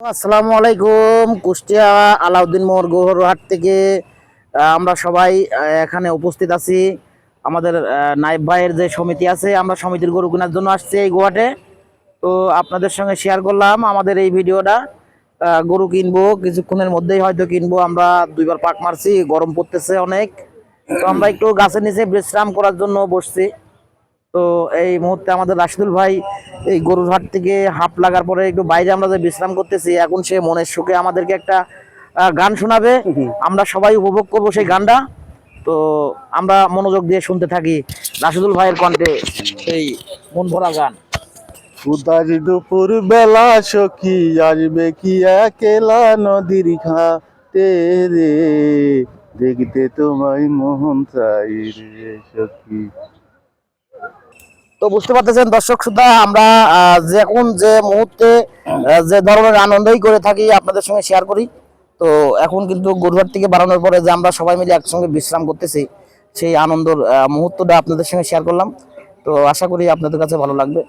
আসসালামু আলাইকুম। কুষ্টিয়া আলাউদ্দিন মোড় গৌরহাট থেকে আমরা সবাই এখানে উপস্থিত আছি। আমাদের নায়েব ভাইয়ের যে সমিতি আছে, আমরা সমিতির গরু কেনার জন্য আসছি এই গোয়াটে। তো আপনাদের সঙ্গে শেয়ার করলাম আমাদের এই ভিডিওটা। গরু কিনবো, কিছুক্ষণের মধ্যেই হয়তো কিনবো। আমরা দুইবার পাক মারছি, গরম পড়তেছে অনেক। তো আমরা একটু গাছের নিচে বিশ্রাম করার জন্য বসছি। তো এই মুহূর্তে আমাদের রাশিদুল ভাই এই গরুর হাট থেকে হাফ লাগার পরে একটু বাইরে আমরা যে বিশ্রাম করতেছি, এখন সে মনের সুখে আমাদেরকে একটা গান শোনাবে। আমরা সবাই উপভোগ করব সেই গানটা। তো আমরা মনোযোগ দিয়ে শুনতে থাকি রাশিদুল ভাইয়ের কণ্ঠে সেই মন ভরা গান। উদারি দুপুর বেলা সখী আসবে কি একেলা নদীর ঘাটে রে, দেখতে তোমায় মোহন চাই রে সখী। তো বুঝতে পারতেছেন দর্শক শ্রোতা, আমরা এখন যে মুহূর্তে যে ধরনের আনন্দই করে থাকি আপনাদের সঙ্গে শেয়ার করি। তো এখন কিন্তু গরুহাট থেকে বাড়ানোর পরে যে আমরা সবাই মিলে একসঙ্গে বিশ্রাম করতেছি, সেই আনন্দের মুহূর্তটা আপনাদের সঙ্গে শেয়ার করলাম। তো আশা করি আপনাদের কাছে ভালো লাগবে।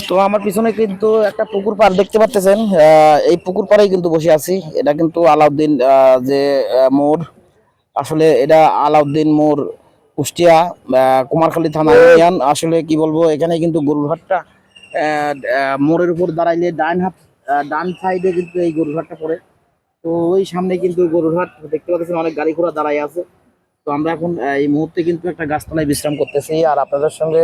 তো আমার পিছনে কিন্তু একটা পুকুর পাড় দেখতে পাচ্ছেন। এই পুকুর পাড়েই কিন্তু বসে আছি। এটা কিন্তু আলাউদ্দিন যে মোড়, আসলে এটা আলাউদ্দিন মোড়, কুষ্টিয়া কুমারখালী থানা ইউনিয়ন। আসলে কি বলবো, এখানে কিন্তু গরুর হাটটা মোড়ের উপর দাঁড়াইলে ডান সাইডে কিন্তু এই গরুর হাটটা পড়ে। তো ওই সামনে কিন্তু গরুর হাট দেখতে পাচ্ছেন, অনেক গাড়ি ঘোড়া দাঁড়াই আছে। তো আমরা এখন এই মুহূর্তে কিন্তু একটা গাছতলায় বিশ্রাম করতেছি আর আপনাদের সঙ্গে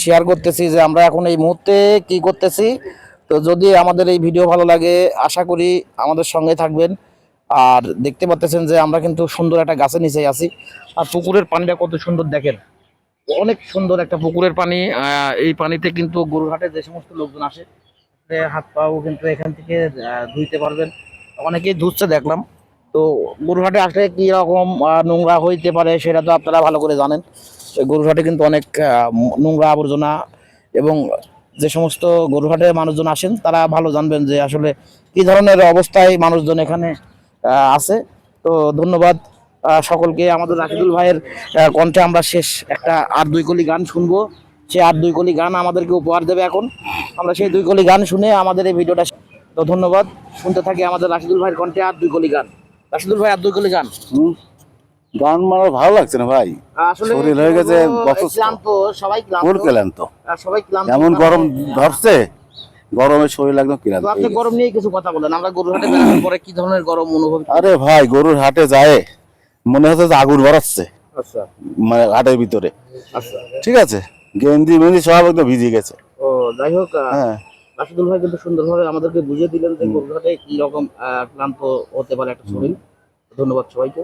শেয়ার করতেছি যে আমরা এখন এই মুহূর্তে কি করতেছি। তো যদি আমাদের এই ভিডিও ভালো লাগে, আশা করি আমাদের সঙ্গে থাকবেন। আর দেখতে পাচ্ছেন যে আমরা কিন্তু সুন্দর একটা গাছের নিচে আছি। আর পুকুরের পানিটা কত সুন্দর দেখেন, অনেক সুন্দর একটা পুকুরের পানি। এই পানিতে কিন্তু গরুরহাটে যে সমস্ত লোকজন আসে, হাত পাও কিন্তু এখান থেকে ধুইতে পারবেন। অনেকেই ধুচ্ছে দেখলাম। তো গরুরহাটে আসলে কি রকম নোংরা হইতে পারে সেটা তো আপনারা ভালো করে জানেন। গরুরহাটে কিন্তু অনেক নোংরা আবর্জনা, এবং যে সমস্ত গরুরহাটে মানুষজন আসেন তারা ভালো জানবেন যে আসলে কি ধরনের অবস্থায় মানুষজন এখানে আছে। তো ধন্যবাদ সকলকে। আমাদের রাশিদুল ভাইয়ের কণ্ঠে আমরা শেষ একটা আর দুই কলি গান শুনবো। সে আর দুই কলি গান আমাদেরকে উপহার দেবে এখন। আমরা সেই দুই কলি গান শুনে আমাদের এই ভিডিওটা। তো ধন্যবাদ, শুনতে থাকি আমাদের রাশিদুল ভাইয়ের কণ্ঠে আর দুই কলি গান। রাশিদুল ভাই আর দুই কলি গান। গান মানে ভালো লাগছে না ভাই, আসলে শরীর হয়ে গেছে ক্লান্ত, সবাই ফুল ক্লান্ত। সবাই ক্লান্ত, এমন গরম ধরছে, গরমে শরীর একদম ক্লান্ত। আপনি গরম নিয়ে কিছু কথা বলেন। আমরা গরুর হাটে বেড়ানোর পরে কি ধরনের গরম অনুভব? আরে ভাই, গরুর হাটে যায় মনে হচ্ছে যে আগুন বাড়াচ্ছে, আচ্ছা মানে হাটের ভিতরে। আচ্ছা, ঠিক আছে, গেঞ্জি মেঞ্জি সব একদম ভিজে গেছে। ও যাই হোক, হ্যাঁ, রাশিদুল ভাই কিন্তু সুন্দরভাবে আমাদেরকে বুঝিয়ে দিলেন যে গরুর হাটে কি রকম ক্লান্ত হতে পারে একটা শরীর। ধন্যবাদ সবাইকে।